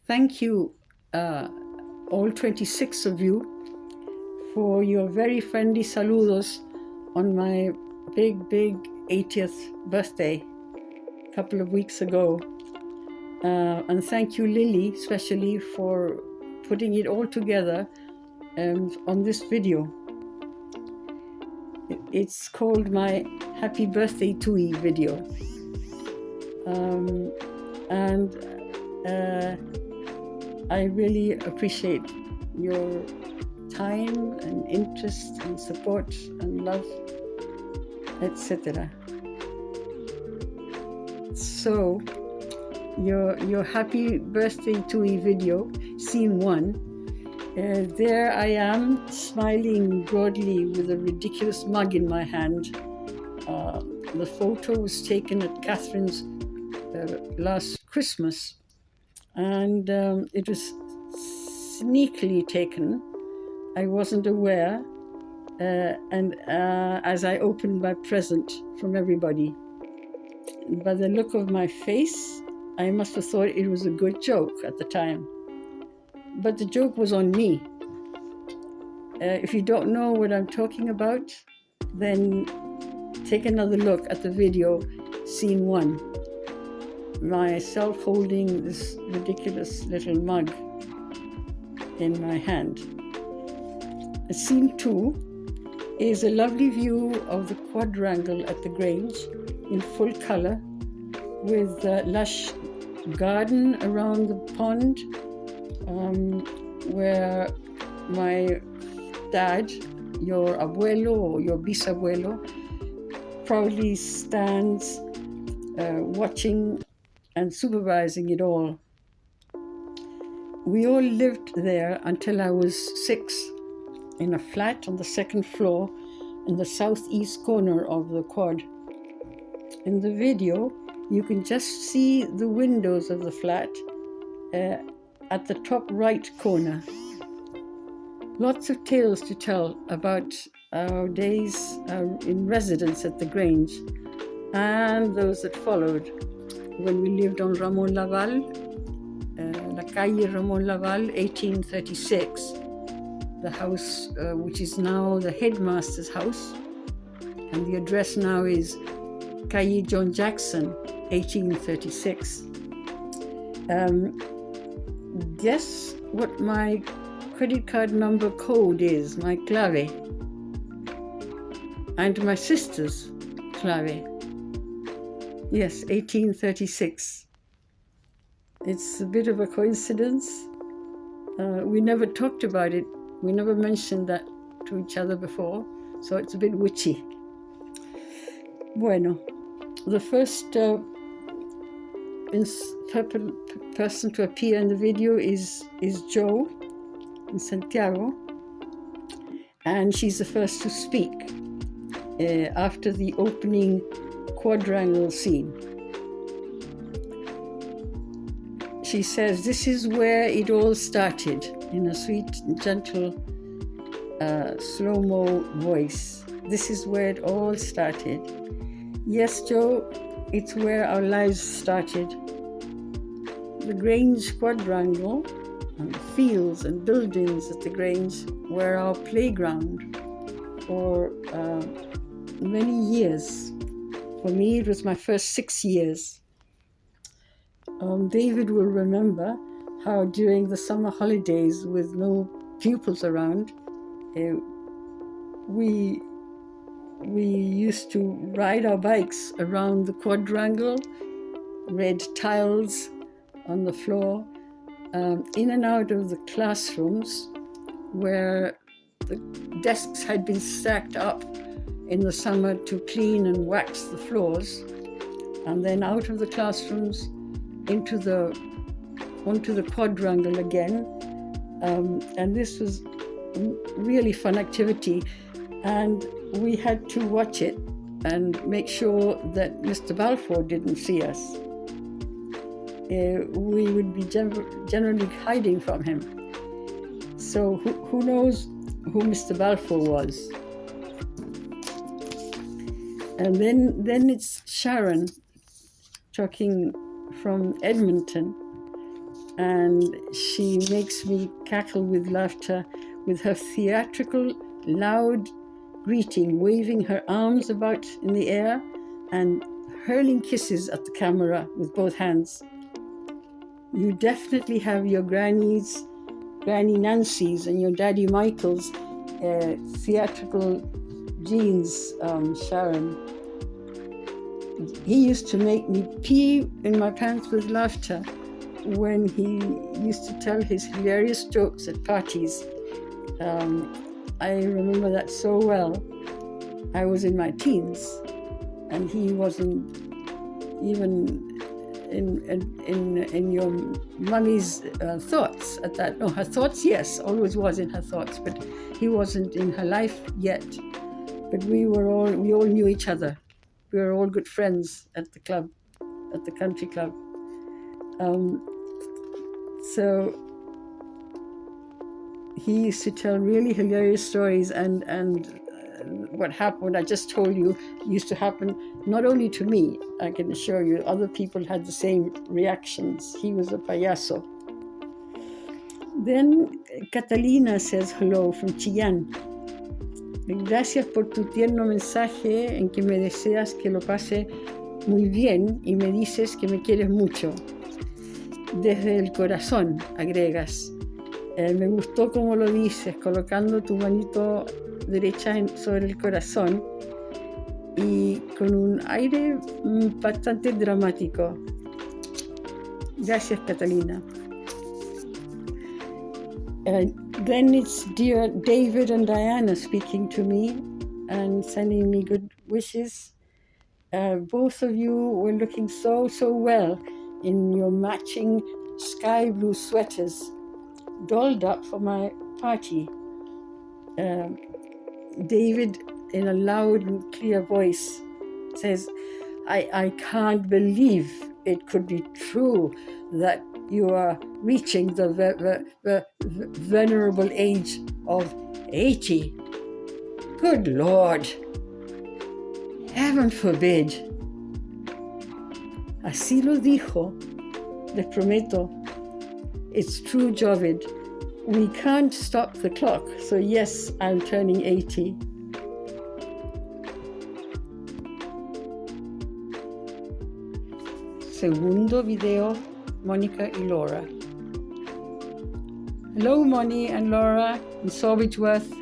Thank you, all 26 of you, for your very friendly saludos on my big 80th birthday a couple of weeks ago. And thank you, Lily, especially for putting it all together on this video. It's called my Happy Birthday to E video. I really appreciate your time and interest and support and love, etc. So, your Happy Birthday to E video, scene 1. There I am, smiling broadly with a ridiculous mug in my hand. The photo was taken at Catherine's last Christmas, and it was sneakily taken. I wasn't aware, as I opened my present from everybody. By the look of my face, I must have thought it was a good joke at the time. But the joke was on me. If you don't know what I'm talking about, then take another look at the video, scene 1. Myself holding this ridiculous little mug in my hand. Scene 2 is a lovely view of the quadrangle at the Grange in full colour, with a lush garden around the pond, where my dad, your abuelo or your bisabuelo, proudly stands watching and supervising it all. We all lived there until I was 6, in a flat on the 2nd floor in the southeast corner of the quad. In the video, you can just see the windows of the flat at the top right corner. Lots of tales to tell about our days in residence at the Grange and those that followed when we lived on Ramon Laval, La Calle Ramon Laval, 1836, the house which is now the headmaster's house, and the address now is Calle John Jackson, 1836. Guess what my credit card number code is, my clave, and my sister's clave. Yes, 1836. It's a bit of a coincidence. We never talked about it. We never mentioned that to each other before, so it's a bit witchy. Bueno, the first person to appear in the video is Jo in Santiago, and she's the first to speak after the opening quadrangle scene. She says, "This is where it all started," in a sweet, gentle, slow-mo voice. "This is where it all started." Yes, Jo, it's where our lives started. The Grange quadrangle, and the fields and buildings at the Grange, were our playground for many years. For me, it was my first 6 years. David will remember how during the summer holidays, with no pupils around, we used to ride our bikes around the quadrangle, red tiles on the floor, in and out of the classrooms where the desks had been stacked up in the summer to clean and wax the floors, and then out of the classrooms onto the quadrangle again. And this was really fun activity, and we had to watch it and make sure that Mr. Balfour didn't see us. We would be generally hiding from him. So who knows who Mr. Balfour was? And then it's Sharon talking from Edmonton, and she makes me cackle with laughter with her theatrical, loud greeting, waving her arms about in the air and hurling kisses at the camera with both hands. You definitely have your Granny Nancy's and your Daddy Michael's theatrical genes, Sharon. He used to make me pee in my pants with laughter when he used to tell his hilarious jokes at parties. I remember that so well. I was in my teens, and he wasn't even in your mummy's thoughts at that. No, her thoughts, yes, always was in her thoughts, but he wasn't in her life yet. But we all knew each other. We were all good friends at the club, at the country club. So he used to tell really hilarious stories, and what happened, I just told you, used to happen not only to me, I can assure you, other people had the same reactions. He was a payaso. Then Catalina says hello from Chillán. Gracias por tu tierno mensaje en que me deseas que lo pase muy bien y me dices que me quieres mucho. Desde el corazón, agregas. Me gustó cómo lo dices, colocando tu manito derecha sobre el corazón y con un aire bastante dramático. Gracias, Catalina. Then it's dear David and Diana speaking to me and sending me good wishes. Both of you were looking so well in your matching sky blue sweaters, dolled up for my party. David, in a loud and clear voice, says, I can't believe it could be true that you are reaching the venerable age of 80. Good Lord! Heaven forbid. Así lo dijo. Les prometo. It's true, Jovid. We can't stop the clock, so yes, I'm turning 80. Segundo video, Monica y Laura. Hello, Moni and Laura in Sawbridgeworth.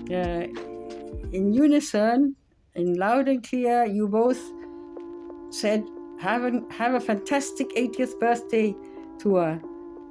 In unison, in loud and clear, you both said, have a fantastic 80th birthday tour.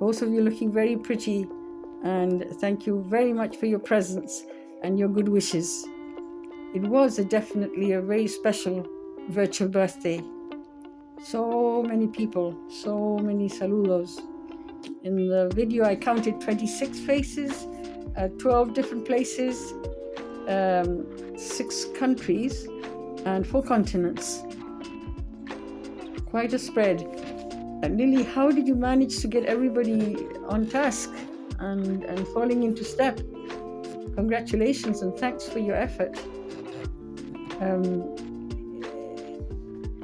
Both of you looking very pretty, and thank you very much for your presence and your good wishes. It was definitely a very special virtual birthday. So many people, so many saludos. In the video, I counted 26 faces, 12 different places, 6 countries, and 4 continents. Quite a spread. Lily, how did you manage to get everybody on task and falling into step? Congratulations and thanks for your effort.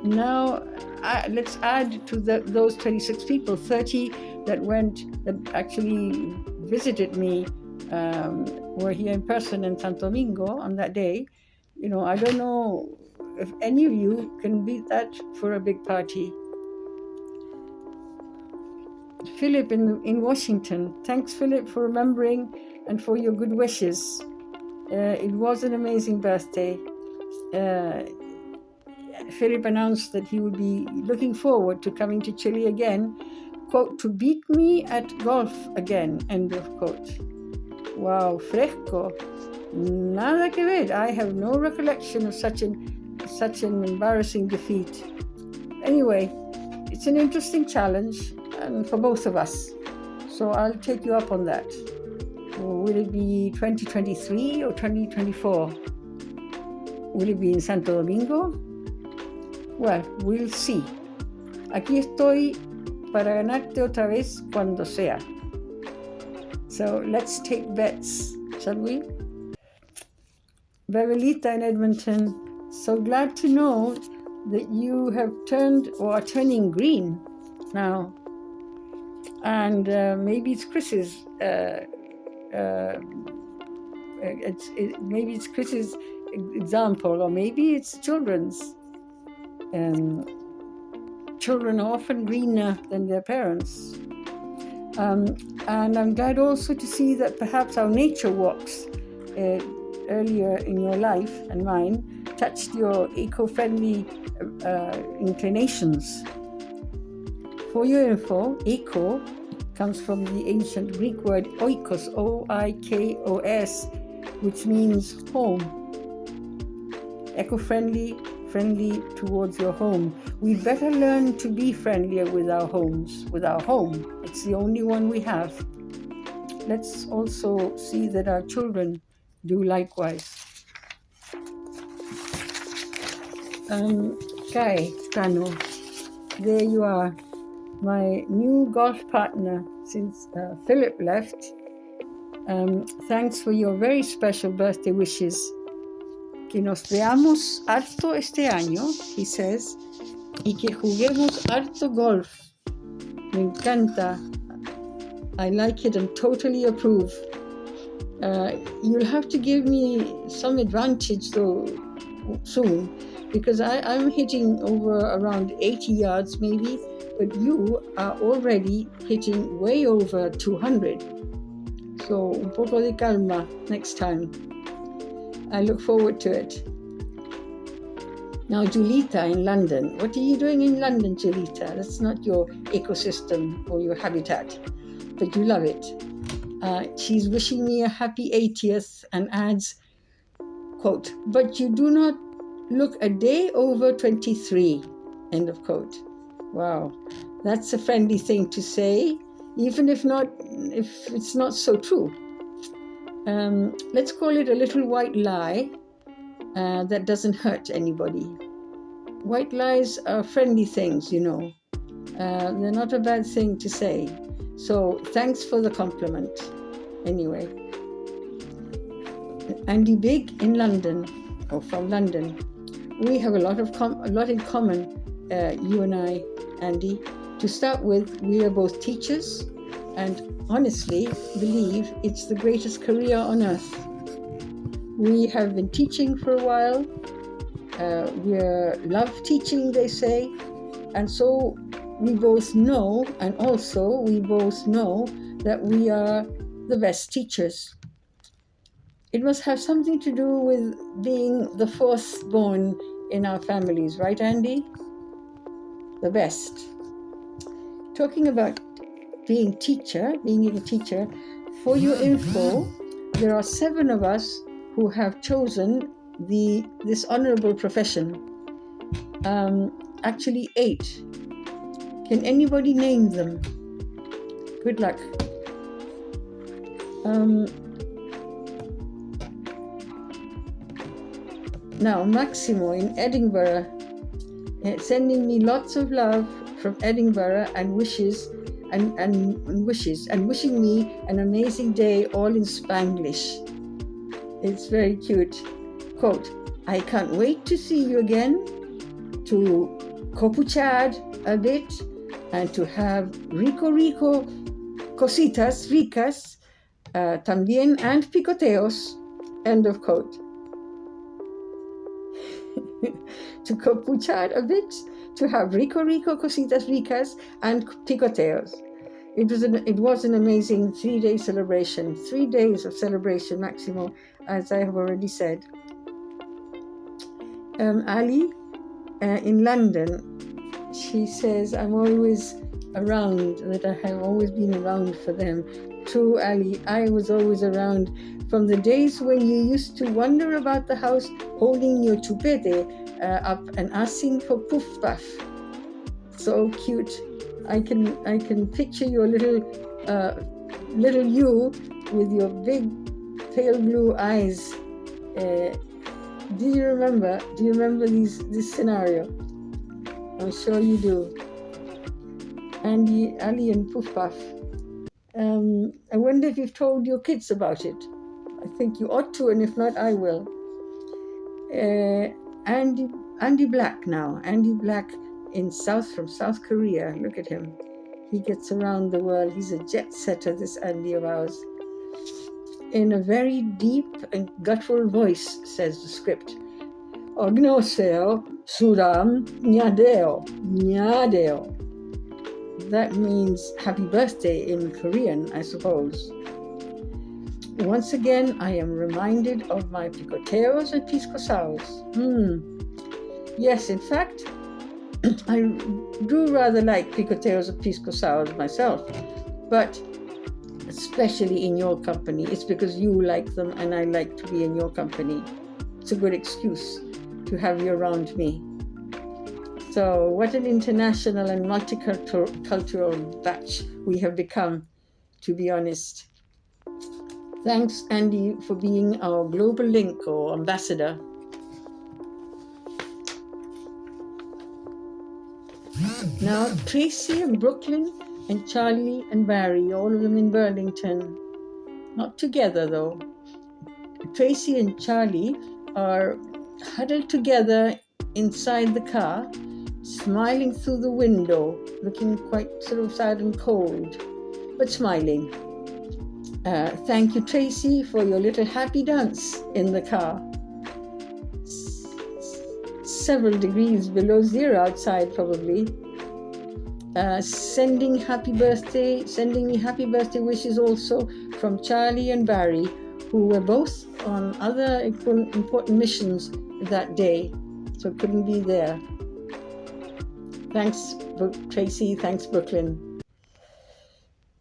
Now, let's add to those 26 people, 30 that actually visited me, were here in person in Santo Domingo on that day. You know, I don't know if any of you can beat that for a big party. Philip in Washington. Thanks, Philip, for remembering and for your good wishes. It was an amazing birthday. Philip announced that he would be looking forward to coming to Chile again, quote, to beat me at golf again, end of quote. Wow, fresco. Nada que ver. I have no recollection of such an embarrassing defeat. Anyway, it's an interesting challenge, and for both of us. So I'll take you up on that. Will it be 2023 or 2024? Will it be in Santo Domingo? Well, we'll see. Aquí estoy para ganarte otra vez cuando sea. So let's take bets, shall we? Bevelita in Edmonton, so glad to know that you have turned or are turning green now. and maybe it's Chris's. Maybe it's Chris's example, or maybe it's children's. Children are often greener than their parents. And I'm glad also to see that perhaps our nature walks earlier in your life and mine touched your eco-friendly inclinations. For your info, eco comes from the ancient Greek word oikos, O-I-K-O-S, which means home. Eco-friendly, friendly towards your home. We'd better learn to be friendlier with our homes, with our home. It's the only one we have. Let's also see that our children do likewise. Kai Kano, there you are, my new golf partner since Philip left. Thanks for your very special birthday wishes. Que nos veamos harto este año, he says, y que juguemos harto golf. Me encanta. I like it and totally approve. You'll have to give me some advantage though soon, because I'm hitting over around 80 yards maybe, but you are already hitting way over 200. So un poco de calma next time. I look forward to it. Now, Julita in London. What are you doing in London, Julita? That's not your ecosystem or your habitat, but you love it. She's wishing me a happy 80th and adds, quote, but you do not look a day over 23, end of quote. Wow, that's a friendly thing to say, even if it's not so true. Let's call it a little white lie that doesn't hurt anybody. White lies are friendly things, you know. They're not a bad thing to say. So thanks for the compliment. Anyway, Andy Big in London, or from London. We have a lot in common, you and I, Andy. To start with, we are both teachers, and honestly believe it's the greatest career on earth. We have been teaching for a while. We love teaching, they say, and so we both know, and also we both know that we are the best teachers. It must have something to do with being the fourth born in our families, right, Andy? The best. Talking about being a teacher, for your info, there are 7 of us who have chosen this honorable profession. Actually 8. Can anybody name them? Good luck. Now, Maximo in Edinburgh, sending me lots of love from Edinburgh and wishes and wishing me an amazing day, all in Spanglish. It's very cute. Quote, I can't wait to see you again, to copuchar a bit, and to have rico cositas ricas, también, and picoteos, end of quote. To copuchar a bit, to have rico cositas ricas, and picoteos. It was an amazing 3-day celebration, 3 days of celebration, Maximo, as I have already said. Ali in London, she says, I'm always around, that I have always been around for them. True, Ali, I was always around from the days when you used to wander about the house holding your chupete up and asking for puff puff. So cute. I can picture your little you with your big pale blue eyes. Do you remember this scenario? I'm sure you do. Andy, Ali and Puff Puff. I wonder if you've told your kids about it. I think you ought to, and if not, I will. Andy Black now. Andy Black from South Korea. Look at him. He gets around the world. He's a jet setter, this Andy of ours. In a very deep and guttural voice, says the script. Ognoseo Suram Nyadeo. Nyadeo. That means happy birthday in Korean, I suppose. Once again, I am reminded of my picoteos and piscosaos. Yes, in fact, I do rather like picoteos and piscosaos myself, but especially in your company. It's because you like them and I like to be in your company. It's a good excuse to have you around me. So what an international and multicultural batch we have become, to be honest. Thanks, Andy, for being our global link or ambassador. Now, Tracy and Brooklyn and Charlie and Barry, all of them in Burlington. Not together, though. Tracy and Charlie are huddled together inside the car, smiling through the window, looking quite sort of sad and cold, but smiling. Thank you, Tracy, for your little happy dance in the car. Several degrees below zero outside, probably. Sending me happy birthday wishes also from Charlie and Barry, who were both on other important missions that day, so couldn't be there. Thanks, Tracy. Thanks, Brooklyn.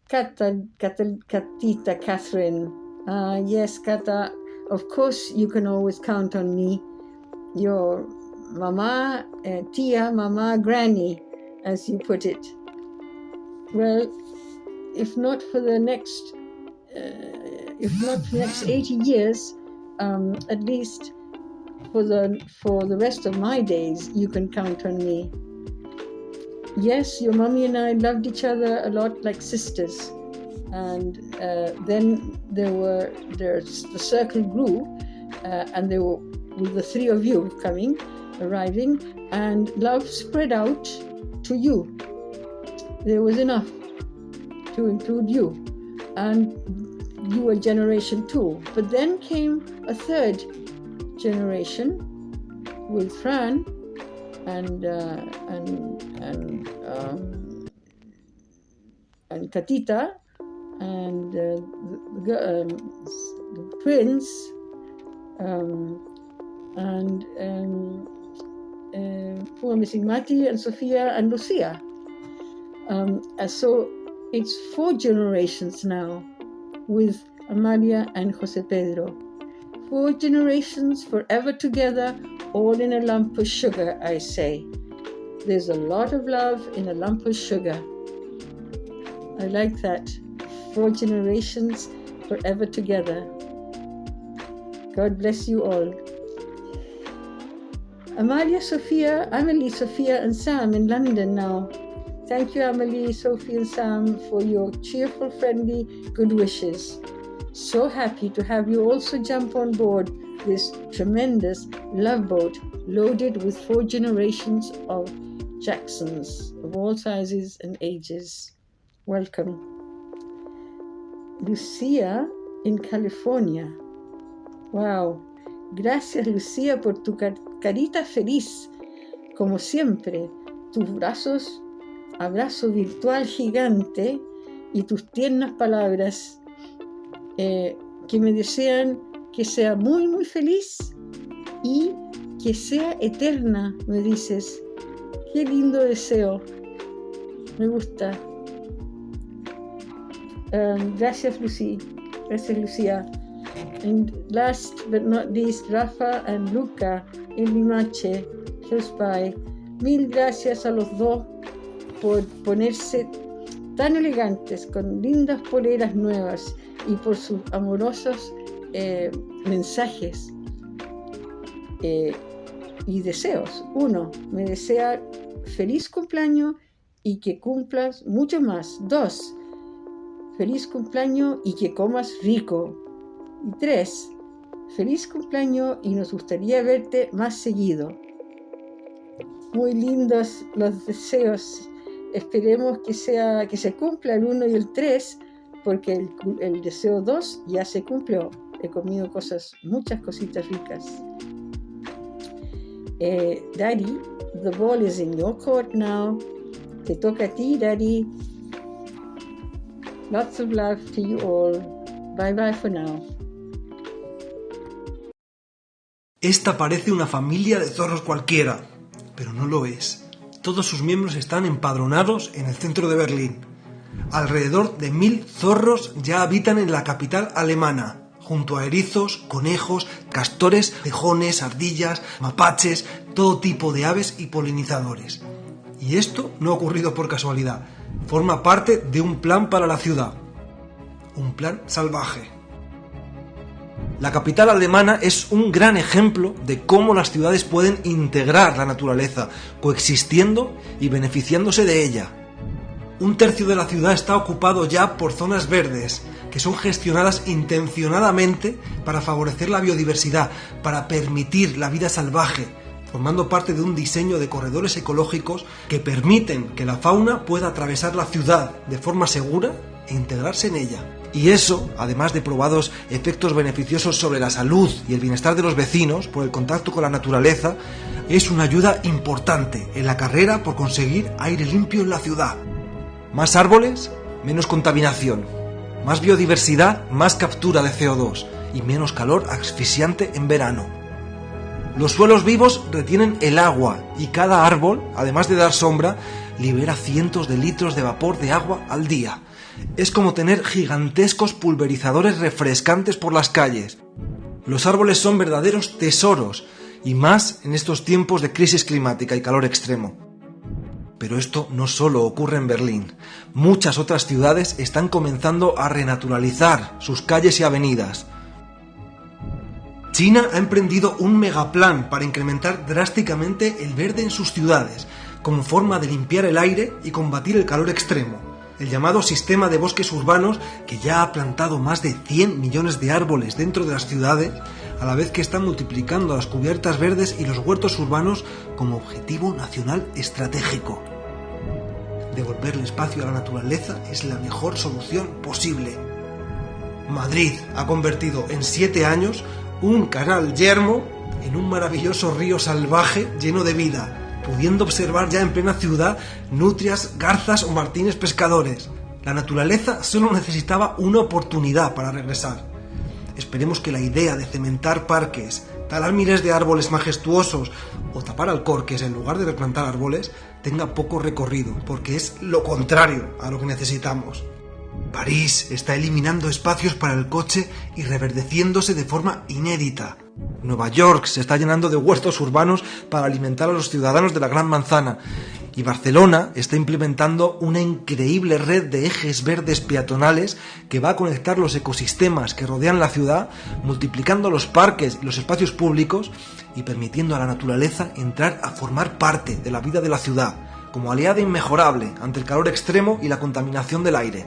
Katita, Catherine. Yes, Kata, of course you can always count on me. Your mama, tia, mama, granny, as you put it. Well, if not for the next 80 years, at least for the rest of my days, you can count on me. Yes, your mommy and I loved each other a lot like sisters. And then the circle grew, and there were, with the three of you arriving, and love spread out to you. There was enough to include you. And you were generation 2. But then came a third generation with Fran and Katita and the twins who are missing, Mati and Sophia and Lucia. So it's 4 generations now with Amalia and Jose Pedro. 4 generations forever together, all in a lump of sugar, I say. There's a lot of love in a lump of sugar. I like that. 4 generations forever together. God bless you all. Amelie, Sophia, and Sam in London now. Thank you, Amelie, Sophie, and Sam, for your cheerful, friendly, good wishes. So happy to have you also jump on board this tremendous love boat loaded with 4 generations of Jacksons of all sizes and ages. Welcome. Lucia in California. Wow. Gracias, Lucia, por tu carita feliz. Como siempre, tus abrazo virtual gigante y tus tiernas palabras que me desean que sea muy, muy feliz y que sea eterna, me dices. Qué lindo deseo. Me gusta. Gracias, Lucy. Gracias, Lucía. And last but not least, Rafa and Luca in Limache, close by. Mil gracias a los dos por ponerse tan elegantes, con lindas poleras nuevas y por sus amorosos mensajes y deseos. 1, me desea feliz cumpleaños y que cumplas mucho más. 2, feliz cumpleaños y que comas rico. Y 3, feliz cumpleaños y nos gustaría verte más seguido. Muy lindos los deseos esperemos que se cumpla el 1 y el 3, porque el deseo 2 ya se cumplió. He comido muchas cositas ricas. Daddy, the ball is in your court now. Te toca a ti, Daddy. Lots of love to you all. Bye bye for now. Esta parece una familia de zorros cualquiera, pero no lo es. Todos sus miembros están empadronados en el centro de Berlín. Alrededor de 1000 zorros ya habitan en la capital alemana, junto a erizos, conejos, castores, tejones, ardillas, mapaches, todo tipo de aves y polinizadores. Y esto no ha ocurrido por casualidad, forma parte de un plan para la ciudad. Un plan salvaje. La capital alemana es un gran ejemplo de cómo las ciudades pueden integrar la naturaleza, coexistiendo y beneficiándose de ella. 1/3 de la ciudad está ocupado ya por zonas verdes, que son gestionadas intencionadamente para favorecer la biodiversidad, para permitir la vida salvaje, formando parte de un diseño de corredores ecológicos que permiten que la fauna pueda atravesar la ciudad de forma segura e integrarse en ella. Y eso, además de probados efectos beneficiosos sobre la salud y el bienestar de los vecinos por el contacto con la naturaleza, es una ayuda importante en la carrera por conseguir aire limpio en la ciudad. Más árboles, menos contaminación. Más biodiversidad, más captura de CO2 y menos calor asfixiante en verano. Los suelos vivos retienen el agua y cada árbol, además de dar sombra, libera cientos de litros de vapor de agua al día. Es como tener gigantescos pulverizadores refrescantes por las calles. Los árboles son verdaderos tesoros, y más en estos tiempos de crisis climática y calor extremo. Pero esto no solo ocurre en Berlín. Muchas otras ciudades están comenzando a renaturalizar sus calles y avenidas. China ha emprendido un megaplan para incrementar drásticamente el verde en sus ciudades, como forma de limpiar el aire y combatir el calor extremo. El llamado sistema de bosques urbanos, que ya ha plantado más de 100 millones de árboles dentro de las ciudades, a la vez que está multiplicando las cubiertas verdes y los huertos urbanos como objetivo nacional estratégico. Devolverle espacio a la naturaleza es la mejor solución posible. Madrid ha convertido en 7 años un canal yermo en un maravilloso río salvaje lleno de vida, pudiendo observar ya en plena ciudad nutrias, garzas o martines pescadores. La naturaleza solo necesitaba una oportunidad para regresar. Esperemos que la idea de cementar parques, talar miles de árboles majestuosos o tapar alcorques en lugar de replantar árboles tenga poco recorrido, porque es lo contrario a lo que necesitamos. París está eliminando espacios para el coche y reverdeciéndose de forma inédita. Nueva York se está llenando de huertos urbanos para alimentar a los ciudadanos de la Gran Manzana. Y Barcelona está implementando una increíble red de ejes verdes peatonales que va a conectar los ecosistemas que rodean la ciudad, multiplicando los parques y los espacios públicos y permitiendo a la naturaleza entrar a formar parte de la vida de la ciudad, como aliada inmejorable ante el calor extremo y la contaminación del aire.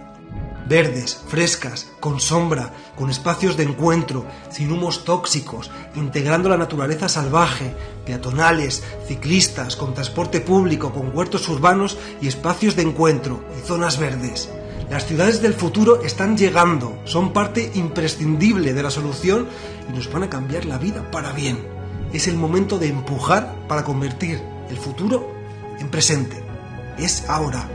Verdes, frescas, con sombra, con espacios de encuentro, sin humos tóxicos, integrando la naturaleza salvaje, peatonales, ciclistas, con transporte público, con huertos urbanos y espacios de encuentro y zonas verdes. Las ciudades del futuro están llegando, son parte imprescindible de la solución y nos van a cambiar la vida para bien. Es el momento de empujar para convertir el futuro en presente. Es ahora.